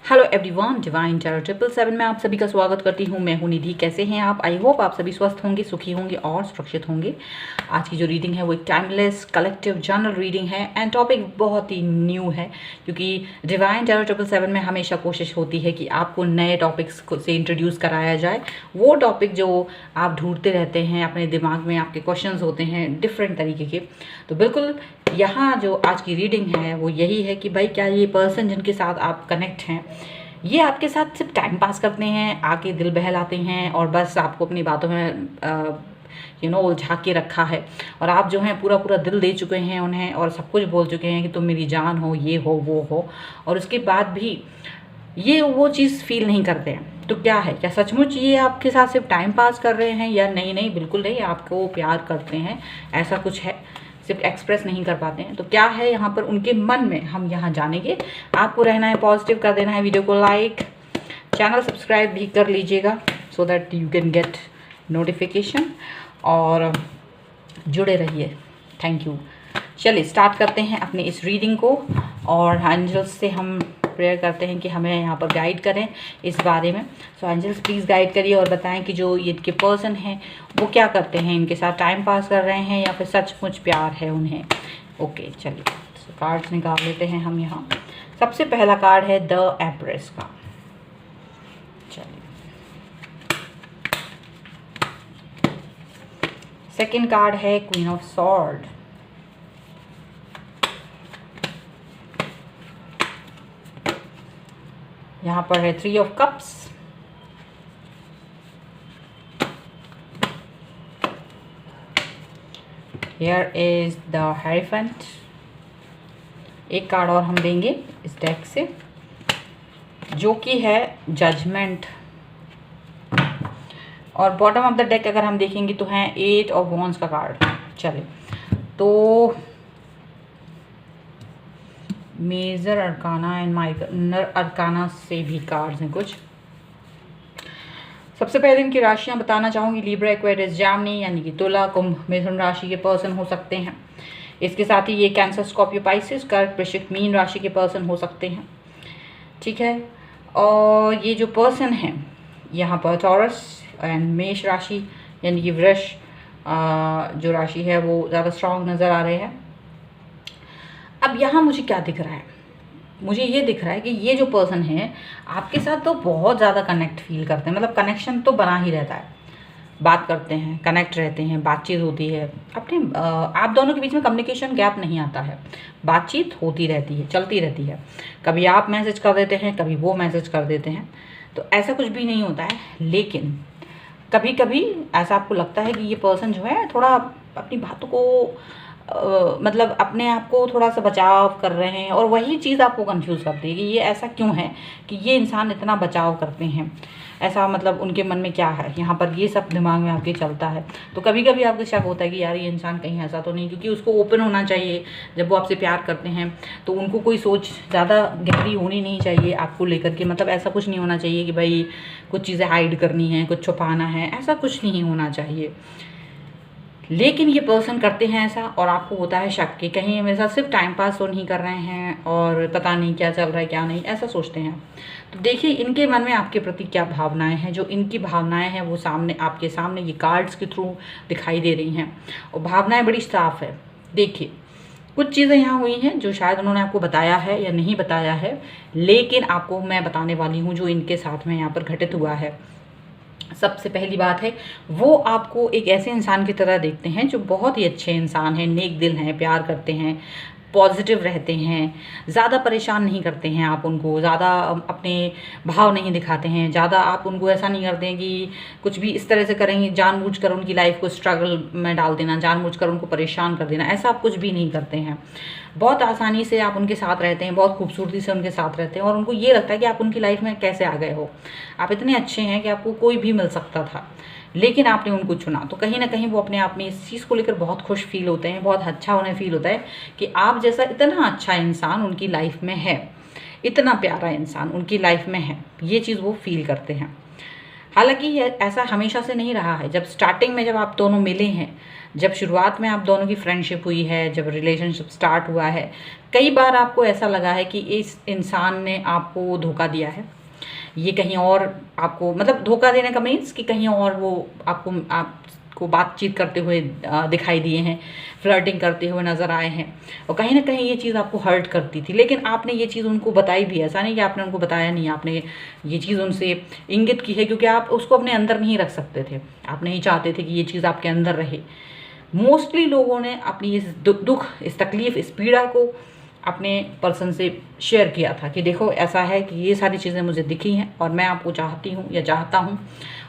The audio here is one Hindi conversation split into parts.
हेलो एवरीवन, डिवाइन टैरो 777 में आप सभी का स्वागत करती हूँ। मैं हूँ निधि। कैसे हैं आप? आई होप आप सभी स्वस्थ होंगे, सुखी होंगे और सुरक्षित होंगे। आज की जो रीडिंग है वो एक टाइमलेस कलेक्टिव जर्नल रीडिंग है एंड टॉपिक बहुत ही न्यू है, क्योंकि डिवाइन टैरो 777 में हमेशा कोशिश होती है कि आपको नए टॉपिक्स से इंट्रोड्यूस कराया जाए। वो टॉपिक जो आप ढूंढते रहते हैं अपने दिमाग में, आपके क्वेश्चंस होते हैं डिफरेंट तरीके के। तो बिल्कुल यहाँ जो आज की रीडिंग है वो यही है कि भाई क्या ये पर्सन जिनके साथ आप कनेक्ट हैं ये आपके साथ सिर्फ टाइम पास करते हैं, आके दिल बहलाते हैं और बस आपको अपनी बातों में उलझा के रखा है, और आप जो हैं पूरा पूरा दिल दे चुके हैं उन्हें और सब कुछ बोल चुके हैं कि तुम मेरी जान हो, ये हो वो हो, और उसके बाद भी ये वो चीज़ फील नहीं करते हैं। तो क्या है, क्या सचमुच ये आपके साथ सिर्फ टाइम पास कर रहे हैं या नहीं? नहीं, बिल्कुल नहीं, आपको प्यार करते हैं, ऐसा कुछ है, सिर्फ एक्सप्रेस नहीं कर पाते हैं। तो क्या है यहाँ पर उनके मन में, हम यहाँ जानेंगे। आपको रहना है पॉजिटिव, कर देना है वीडियो को लाइक, चैनल सब्सक्राइब भी कर लीजिएगा so that you can get notification, और जुड़े रहिए। Thank you. चलिए स्टार्ट करते हैं अपनी इस रीडिंग को, और एंजल्स से हम प्रेयर करते हैं कि हमें यहाँ पर गाइड करें इस बारे में। सो एंजल्स प्लीज़ गाइड करिए और बताएं कि जो ये इनके पर्सन हैं वो क्या करते हैं, इनके साथ टाइम पास कर रहे हैं या फिर सचमुच प्यार है उन्हें। ओके चलिए कार्ड्स निकाल लेते हैं हम यहाँ। सबसे पहला कार्ड है द एम्प्रेस का। चलिए सेकंड कार्ड है क्वीन ऑफ सॉर्ड। यहाँ पर है 3 of cups. Here is the hierophant. एक कार्ड और हम देंगे इस डेक से, जो कि है जजमेंट। और बॉटम ऑफ द डेक अगर हम देखेंगे तो है 8 ऑफ वॉन्ड्स का कार्ड। चलिए तो major arcana and minor arcana से भी कार्ड्स हैं कुछ। सबसे पहले इनकी राशियां बताना चाहूँगी। लिब्रा, एक्वेरियस, जामनी यानी कि तुला, कुंभ, मिथुन राशि के पर्सन हो सकते हैं। इसके साथ ही ये कैंसर, स्कॉर्पियो, पाइसेस, कर्क, वृश्चिक, मीन राशि के पर्सन हो सकते हैं। ठीक है, और ये जो पर्सन हैं यहाँ पर टॉरस एंड मेष राशि यानी कि वृष जो राशि है वो ज़्यादा स्ट्रांग नज़र आ रहे हैं। अब यहाँ मुझे क्या दिख रहा है? मुझे ये दिख रहा है कि ये जो पर्सन है आपके साथ तो बहुत ज़्यादा कनेक्ट फील करते हैं, मतलब कनेक्शन तो बना ही रहता है, बात करते हैं, कनेक्ट रहते हैं, बातचीत होती है अपने आप दोनों के बीच में कम्युनिकेशन गैप नहीं आता है, बातचीत होती रहती है, चलती रहती है। कभी आप मैसेज कर देते हैं, कभी वो मैसेज कर देते हैं, तो ऐसा कुछ भी नहीं होता है। लेकिन कभी कभी ऐसा आपको लगता है कि ये पर्सन जो है थोड़ा अपनी बातों को मतलब अपने आप को थोड़ा सा बचाव कर रहे हैं, और वही चीज़ आपको कंफ्यूज करती है कि ये ऐसा क्यों है कि ये इंसान इतना बचाव करते हैं, ऐसा मतलब उनके मन में क्या है, यहाँ पर ये सब दिमाग में आपके चलता है। तो कभी कभी आपको शक होता है कि यार ये इंसान कहीं ऐसा तो नहीं, क्योंकि उसको ओपन होना चाहिए जब वो आपसे प्यार करते हैं, तो उनको कोई सोच ज़्यादा गहरी होनी नहीं चाहिए आपको लेकर के, मतलब ऐसा कुछ नहीं होना चाहिए कि भाई कुछ चीज़ें हाइड करनी है, कुछ छुपाना है, ऐसा कुछ नहीं होना चाहिए। लेकिन ये पर्सन करते हैं ऐसा, और आपको होता है शक कि कहीं मेरे साथ सिर्फ टाइम पास तो नहीं कर रहे हैं और पता नहीं क्या चल रहा है क्या नहीं, ऐसा सोचते हैं। तो देखिए इनके मन में आपके प्रति क्या भावनाएं हैं। जो इनकी भावनाएं हैं वो सामने आपके सामने ये कार्ड्स के थ्रू दिखाई दे रही हैं, और भावनाएं बड़ी साफ है। देखिए कुछ चीज़ें यहाँ हुई हैं जो शायद उन्होंने आपको बताया है या नहीं बताया है, लेकिन आपको मैं बताने वाली हूँ जो इनके साथ में यहाँ पर घटित हुआ है। सबसे पहली बात है, वो आपको एक ऐसे इंसान की तरह देखते हैं जो बहुत ही अच्छे इंसान हैं, नेक दिल हैं, प्यार करते हैं, पॉजिटिव रहते हैं, ज़्यादा परेशान नहीं करते हैं आप उनको, ज़्यादा अपने भाव नहीं दिखाते हैं, ज़्यादा आप उनको ऐसा नहीं करते हैं कि कुछ भी इस तरह से करेंगे जानबूझकर उनकी लाइफ को स्ट्रगल में डाल देना, जानबूझकर उनको परेशान कर देना, ऐसा आप कुछ भी नहीं करते हैं। बहुत आसानी से आप उनके साथ रहते हैं, बहुत खूबसूरती से उनके साथ रहते हैं, और उनको ये लगता है कि आप उनकी लाइफ में कैसे आ गए हो, आप इतने अच्छे हैं कि आपको कोई भी मिल सकता था, लेकिन आपने उनको चुना। तो कहीं ना कहीं वो अपने आप में इस चीज़ को लेकर बहुत खुश फील होते हैं, बहुत अच्छा उन्हें फील होता है कि आप जैसा इतना अच्छा इंसान उनकी लाइफ में है, इतना प्यारा इंसान उनकी लाइफ में है, ये चीज़ वो फील करते हैं। हालांकि ये ऐसा हमेशा से नहीं रहा है। जब स्टार्टिंग में जब आप दोनों मिले हैं, जब शुरुआत में आप दोनों की फ्रेंडशिप हुई है, जब रिलेशनशिप स्टार्ट हुआ है, कई बार आपको ऐसा लगा है कि इस इंसान ने आपको धोखा दिया है, ये कहीं और आपको, मतलब धोखा देने का मीन्स कि कहीं और वो आपको बातचीत करते हुए दिखाई दिए हैं, फ्लर्टिंग करते हुए नज़र आए हैं, और कहीं ना कहीं ये चीज़ आपको हर्ट करती थी। लेकिन आपने ये चीज़ उनको बताई भी, ऐसा नहीं कि आपने उनको बताया नहीं, आपने ये चीज़ उनसे इंगित की है, क्योंकि आप उसको अपने अंदर नहीं रख सकते थे, आप नहीं चाहते थे कि ये चीज़ आपके अंदर रहे। मोस्टली लोगों ने अपनी इस दुख, इस तकलीफ़, इस पीड़ा को अपने पर्सन से शेयर किया था कि देखो ऐसा है कि ये सारी चीज़ें मुझे दिखी हैं और मैं आपको चाहती हूँ या चाहता हूँ,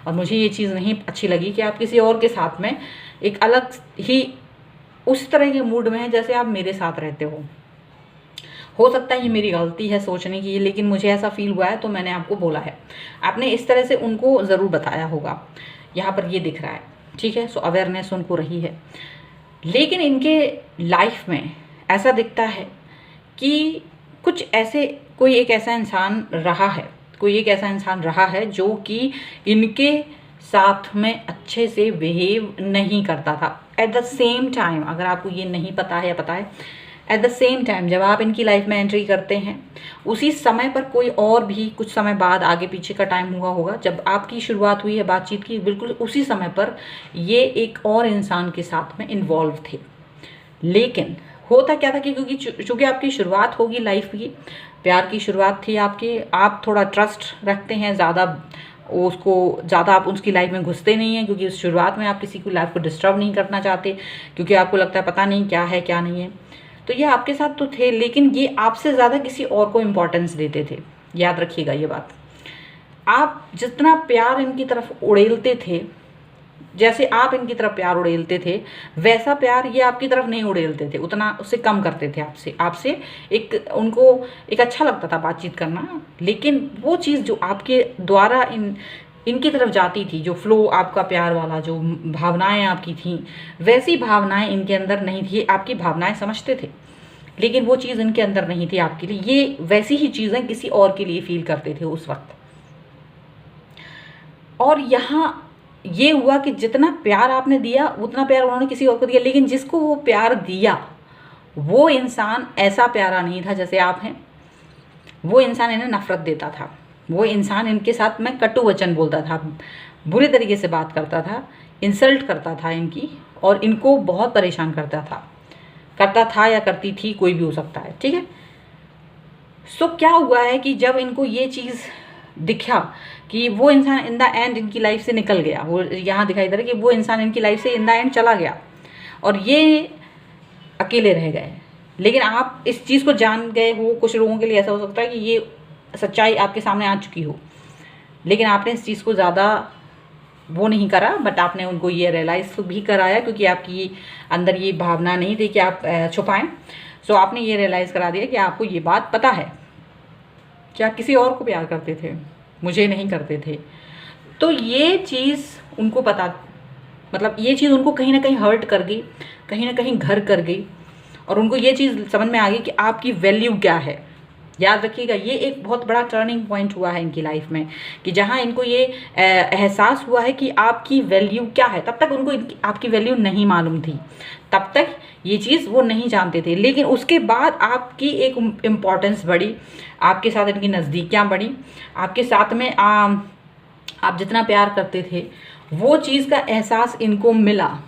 और मुझे ये चीज़ नहीं अच्छी लगी कि आप किसी और के साथ में एक अलग ही उस तरह के मूड में हैं जैसे आप मेरे साथ रहते हो सकता है ये मेरी गलती है सोचने की, लेकिन मुझे ऐसा फील हुआ है तो मैंने आपको बोला है। आपने इस तरह से उनको ज़रूर बताया होगा, यहाँ पर ये दिख रहा है, ठीक है। सो अवेयरनेस उनको रही है। लेकिन इनके लाइफ में ऐसा दिखता है कि कोई एक ऐसा इंसान रहा है जो कि इनके साथ में अच्छे से बिहेव नहीं करता था। एट द सेम टाइम, अगर आपको ये नहीं पता है या पता है, एट द सेम टाइम जब आप इनकी लाइफ में एंट्री करते हैं, उसी समय पर कोई और भी कुछ समय बाद, आगे पीछे का टाइम हुआ होगा, जब आपकी शुरुआत हुई है बातचीत की, बिल्कुल उसी समय पर ये एक और इंसान के साथ में इन्वॉल्व थे। लेकिन होता क्या था कि चूँकि आपकी शुरुआत होगी लाइफ की, प्यार की शुरुआत थी आपकी, आप थोड़ा ट्रस्ट रखते हैं, ज़्यादा आप उसकी लाइफ में घुसते नहीं हैं, क्योंकि उस शुरुआत में आप किसी की लाइफ को डिस्टर्ब नहीं करना चाहते, क्योंकि आपको लगता है पता नहीं क्या है क्या नहीं है। तो ये आपके साथ तो थे, लेकिन ये आपसे ज़्यादा किसी और को इम्पोर्टेंस देते थे। याद रखिएगा ये बात। आप जितना प्यार इनकी तरफ उड़ेलते थे, जैसे आप इनकी तरफ प्यार उड़ेलते थे, वैसा प्यार ये आपकी तरफ नहीं उड़ेलते थे, उतना उससे कम करते थे आपसे उनको एक अच्छा लगता था बातचीत करना, लेकिन वो चीज़ जो आपके द्वारा इनकी तरफ जाती थी, जो फ्लो आपका प्यार वाला, जो भावनाएं आपकी थी, वैसी भावनाएं इनके अंदर नहीं थी। आपकी भावनाएं समझते थे, लेकिन वो चीज़ इनके अंदर नहीं थी आपके लिए। ये वैसी ही चीज़ें किसी और के लिए फील करते थे उस वक्त। और यहाँ ये हुआ कि जितना प्यार आपने दिया उतना प्यार उन्होंने किसी और को दिया, लेकिन जिसको वो प्यार दिया वो इंसान ऐसा प्यारा नहीं था जैसे आप हैं। वो इंसान इन्हें नफरत देता था, वो इंसान इनके साथ में कटु वचन बोलता था, बुरे तरीके से बात करता था, इंसल्ट करता था इनकी, और इनको बहुत परेशान करता था या करती थी, कोई भी हो सकता है, ठीक है। सो क्या हुआ है कि जब इनको ये चीज़ दिखा कि वो इंसान इन द एंड इनकी लाइफ से निकल गया, वो यहाँ दिखाई दे रहा है कि वो इंसान इनकी लाइफ से इन द एंड चला गया और ये अकेले रह गए। लेकिन आप इस चीज़ को जान गए हो, कुछ लोगों के लिए ऐसा हो सकता है कि ये सच्चाई आपके सामने आ चुकी हो, लेकिन आपने इस चीज़ को ज़्यादा वो नहीं करा, बट आपने उनको ये रियलाइज़ भी कराया, क्योंकि आपकी अंदर ये भावना नहीं थी कि आप छुपाएं। सो आपने ये रियलाइज़ करा दिया कि आपको ये बात पता है कि आप किसी और को प्यार करते थे, मुझे नहीं करते थे। तो ये चीज़ उनको पता, मतलब ये चीज़ उनको कहीं ना कहीं हर्ट कर गई, कहीं ना कहीं घर कर गई, और उनको ये चीज़ समझ में आ गई कि आपकी वैल्यू क्या है। याद रखिएगा, ये एक बहुत बड़ा टर्निंग पॉइंट हुआ है इनकी लाइफ में, कि जहाँ इनको ये एहसास हुआ है कि आपकी वैल्यू क्या है। तब तक उनको आपकी वैल्यू नहीं मालूम थी, तब तक ये चीज़ वो नहीं जानते थे, लेकिन उसके बाद आपकी एक इम्पॉर्टेंस बढ़ी, आपके साथ इनकी नज़दीकियाँ बढ़ी, आपके साथ में आप जितना प्यार करते थे वो चीज़ का एहसास इनको मिला।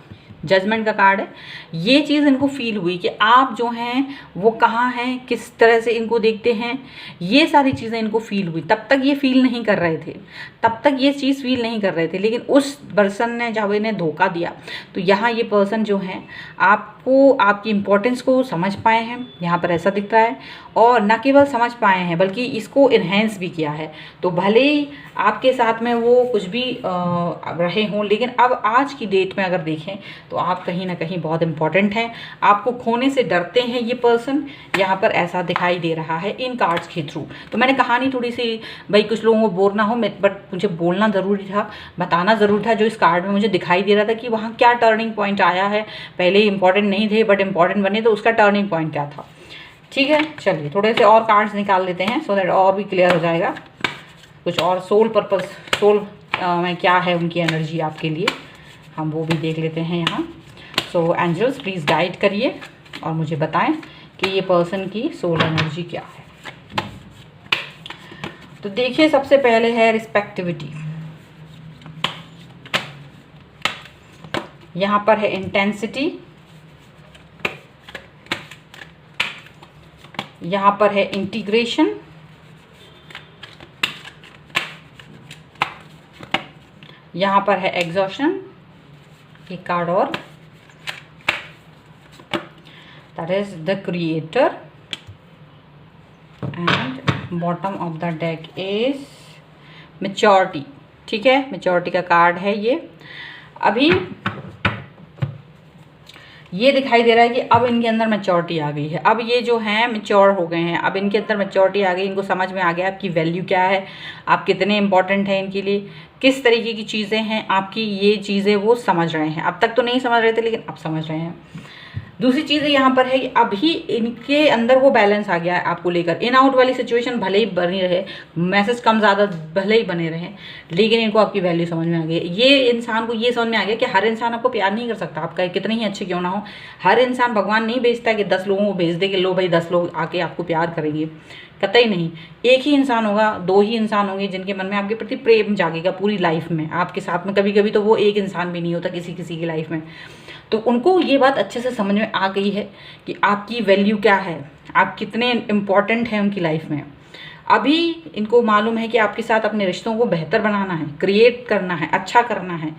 जजमेंट का कार्ड है, ये चीज़ इनको फील हुई कि आप जो हैं वो कहाँ हैं, किस तरह से इनको देखते हैं, ये सारी चीज़ें इनको फील हुई। तब तक ये फील नहीं कर रहे थे, तब तक ये चीज़ फील नहीं कर रहे थे, लेकिन उस पर्सन ने जब इन्हें धोखा दिया, तो यहाँ ये पर्सन जो है आपको, आपकी इम्पोर्टेंस को समझ पाए हैं, यहाँ पर ऐसा दिख रहा है। और न केवल समझ पाए हैं बल्कि इसको इन्हेंस भी किया है। तो भले ही आपके साथ में वो कुछ भी रहे हों, लेकिन अब आज की डेट में अगर देखें तो आप कहीं ना कहीं बहुत इंपॉर्टेंट हैं, आपको खोने से डरते हैं ये पर्सन, यहाँ पर ऐसा दिखाई दे रहा है इन कार्ड्स के थ्रू। तो मैंने कहानी थोड़ी सी, भाई कुछ लोगों को बोर ना हो, बट मुझे बोलना ज़रूरी था, बताना ज़रूरी था। जो इस कार्ड में मुझे दिखाई दे रहा था कि वहाँ क्या टर्निंग पॉइंट आया है, पहले इंपॉर्टेंट नहीं थे बट इंपॉर्टेंट बने, तो उसका टर्निंग पॉइंट क्या था। ठीक है, चलिए थोड़े से और कार्ड्स निकाल लेते हैं, सो दैट और भी क्लियर हो जाएगा। कुछ और सोल पर्पस, सोल में क्या है उनकी एनर्जी आपके लिए, हम वो भी देख लेते हैं यहाँ। सो एंजल्स प्लीज़ गाइड करिए और मुझे बताएं कि ये पर्सन की सोल एनर्जी क्या है। तो देखिए, सबसे पहले है रिस्पेक्टिविटी, यहाँ पर है इंटेंसिटी, यहाँ पर है इंटीग्रेशन, यहाँ पर है एग्जॉशन, एक कार्ड और, that is the creator, and bottom of the deck is maturity. ठीक है, मैच्योरिटी का कार्ड है ये। अभी ये दिखाई दे रहा है कि अब इनके अंदर मैच्योरिटी आ गई है, अब ये जो हैं मैच्योर हो गए हैं, अब इनके अंदर मैच्योरिटी आ गई, इनको समझ में आ गया आपकी वैल्यू क्या है, आप कितने इंपॉर्टेंट हैं इनके लिए, किस तरीके की चीज़ें हैं आपकी, ये चीज़ें वो समझ रहे हैं। अब तक तो नहीं समझ रहे थे लेकिन अब समझ रहे हैं। दूसरी चीज़ यहाँ पर है कि अभी इनके अंदर वो बैलेंस आ गया है आपको लेकर। इन आउट वाली सिचुएशन भले ही बनी रहे, मैसेज कम ज़्यादा भले ही बने रहे, लेकिन इनको आपकी वैल्यू समझ में आ गई। ये इंसान को ये समझ में आ गया कि हर इंसान आपको प्यार नहीं कर सकता, आपका कितने ही अच्छे क्यों ना हो। हर इंसान भगवान नहीं भेजता कि 10 लोगों को भेज दे कि लो भाई 10 लोग आके आपको प्यार करेंगे, कतई नहीं। एक ही इंसान होगा, 2 ही इंसान होंगे जिनके मन में आपके प्रति प्रेम जागेगा पूरी लाइफ में आपके साथ में। कभी कभी तो वो एक इंसान भी नहीं होता किसी किसी की लाइफ में। तो उनको ये बात अच्छे से समझ में आ गई है कि आपकी वैल्यू क्या है, आप कितने इम्पॉर्टेंट हैं उनकी लाइफ में। अभी इनको मालूम है कि आपके साथ अपने रिश्तों को बेहतर बनाना है, क्रिएट करना है, अच्छा करना है,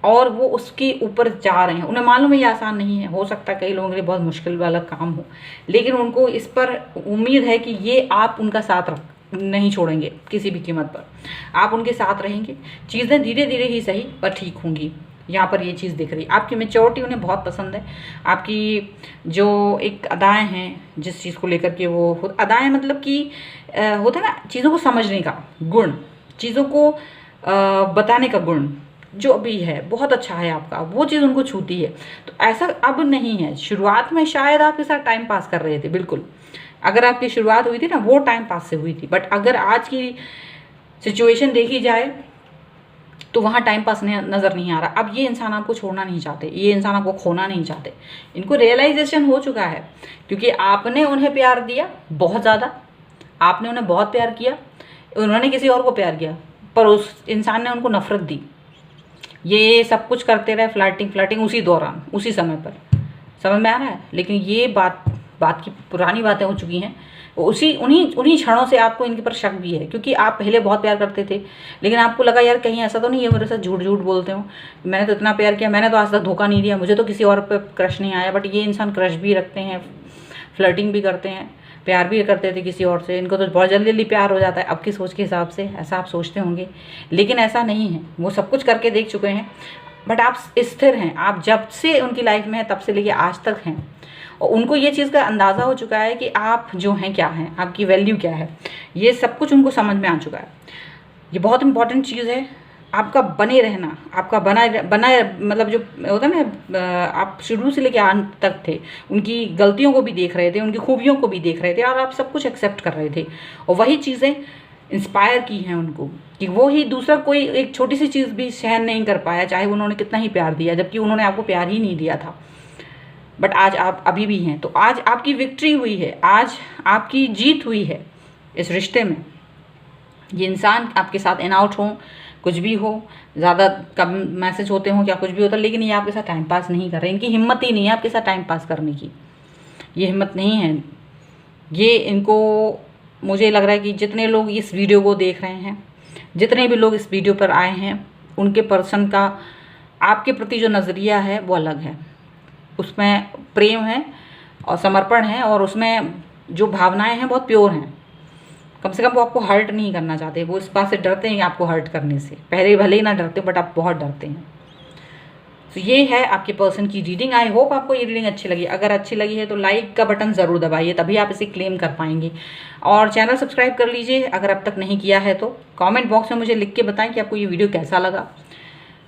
और वो उसके ऊपर जा रहे हैं। उन्हें मालूम है ये आसान नहीं है, हो सकता है कई लोगों के लिए बहुत मुश्किल वाला काम हो, लेकिन उनको इस पर उम्मीद है कि ये आप उनका साथ नहीं छोड़ेंगे किसी भी कीमत पर, आप उनके साथ रहेंगे। चीज़ें धीरे धीरे ही सही पर ठीक होंगी। यहाँ पर ये चीज़ दिख रही, आपकी मैच्योरिटी उन्हें बहुत पसंद है। आपकी जो एक अदाएँ हैं जिस चीज़ को लेकर के, वो अदाएँ मतलब कि होता है ना चीज़ों को समझने का गुण, चीज़ों को बताने का गुण जो भी है बहुत अच्छा है आपका, वो चीज़ उनको छूती है। तो ऐसा अब नहीं है। शुरुआत में शायद आपके साथ टाइम पास कर रहे थे, बिल्कुल अगर आपकी शुरुआत हुई थी ना वो टाइम पास से हुई थी, बट अगर आज की सिचुएशन देखी जाए तो वहाँ टाइम पास नज़र नहीं आ रहा। अब ये इंसान आपको छोड़ना नहीं चाहते, ये इंसान आपको खोना नहीं चाहते। इनको रियलाइजेशन हो चुका है क्योंकि आपने उन्हें प्यार दिया बहुत ज़्यादा, आपने उन्हें बहुत प्यार किया, उन्होंने किसी और को प्यार किया, पर उस इंसान ने उनको नफरत दी। ये सब कुछ करते रहे, फ्लर्टिंग उसी दौरान, उसी समय पर, समझ में आ रहा है। लेकिन ये बात की पुरानी बातें हो चुकी हैं। उन्हीं क्षणों से आपको इनके पर शक भी है क्योंकि आप पहले बहुत प्यार करते थे, लेकिन आपको लगा यार कहीं ऐसा तो नहीं है मेरे साथ झूठ बोलते हो, मैंने तो इतना प्यार किया, मैंने तो आज तक धोखा नहीं दिया, मुझे तो किसी और पे क्रश नहीं आया। बट ये इंसान क्रश भी रखते हैं, फ्लर्टिंग भी करते हैं, प्यार भी करते थे किसी और से। इनको तो बहुत जल्दी प्यार हो जाता है अब की सोच के हिसाब से, ऐसा आप सोचते होंगे, लेकिन ऐसा नहीं है। वो सब कुछ करके देख चुके हैं, बट आप स्थिर हैं। आप जब से उनकी लाइफ में हैं तब से लेके आज तक हैं, और उनको ये चीज़ का अंदाज़ा हो चुका है कि आप जो हैं क्या हैं, आपकी वैल्यू क्या है, ये सब कुछ उनको समझ में आ चुका है। ये बहुत इंपॉर्टेंट चीज़ है, आपका बने रहना, आपका बना मतलब जो होता है ना, आप शुरू से लेकर अंत तक थे, उनकी गलतियों को भी देख रहे थे, उनकी खूबियों को भी देख रहे थे, और आप सब कुछ एक्सेप्ट कर रहे थे। और वही चीज़ें इंस्पायर की हैं उनको कि वो ही दूसरा कोई एक छोटी सी चीज़ भी सहन नहीं कर पाया, चाहे उन्होंने कितना ही प्यार दिया, जबकि उन्होंने आपको प्यार ही नहीं दिया था। बट आज आप अभी भी हैं, तो आज आपकी विक्ट्री हुई है, आज आपकी जीत हुई है इस रिश्ते में। ये इंसान आपके साथ इन आउट हो, कुछ भी हो, ज़्यादा कम मैसेज होते हों, क्या कुछ भी होता, लेकिन ये आपके साथ टाइम पास नहीं कर रहे। इनकी हिम्मत ही नहीं है आपके साथ टाइम पास करने की, ये हिम्मत नहीं है। ये इनको, मुझे लग रहा है कि जितने लोग इस वीडियो को देख रहे हैं, जितने भी लोग इस वीडियो पर आए हैं, उनके पर्सन का आपके प्रति जो नज़रिया है वो अलग है। उसमें प्रेम है और समर्पण है, और उसमें जो भावनाएं हैं बहुत प्योर हैं। कम से कम वो आपको हर्ट नहीं करना चाहते, वो इस बात से डरते हैं कि आपको हर्ट करने से, पहले भले ही ना डरते बट आप बहुत डरते हैं। तो ये है आपके पर्सन की रीडिंग। आई होप आपको ये रीडिंग अच्छी लगी। अगर अच्छी लगी है तो लाइक का बटन ज़रूर दबाइए, तभी आप इसे क्लेम कर पाएंगे। और चैनल सब्सक्राइब कर लीजिए अगर अब तक नहीं किया है तो। कमेंट बॉक्स में मुझे लिख के बताएं कि आपको ये वीडियो कैसा लगा।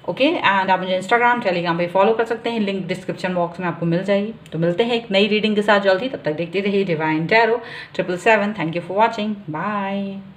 ओके, एंड आप मुझे इंस्टाग्राम, टेलीग्राम पे फॉलो कर सकते हैं, लिंक डिस्क्रिप्शन बॉक्स में आपको मिल जाएगी। तो मिलते हैं एक नई रीडिंग के साथ जल्द ही, तब तक देखते रहिए divine tarot 777। Thank you for watching, bye.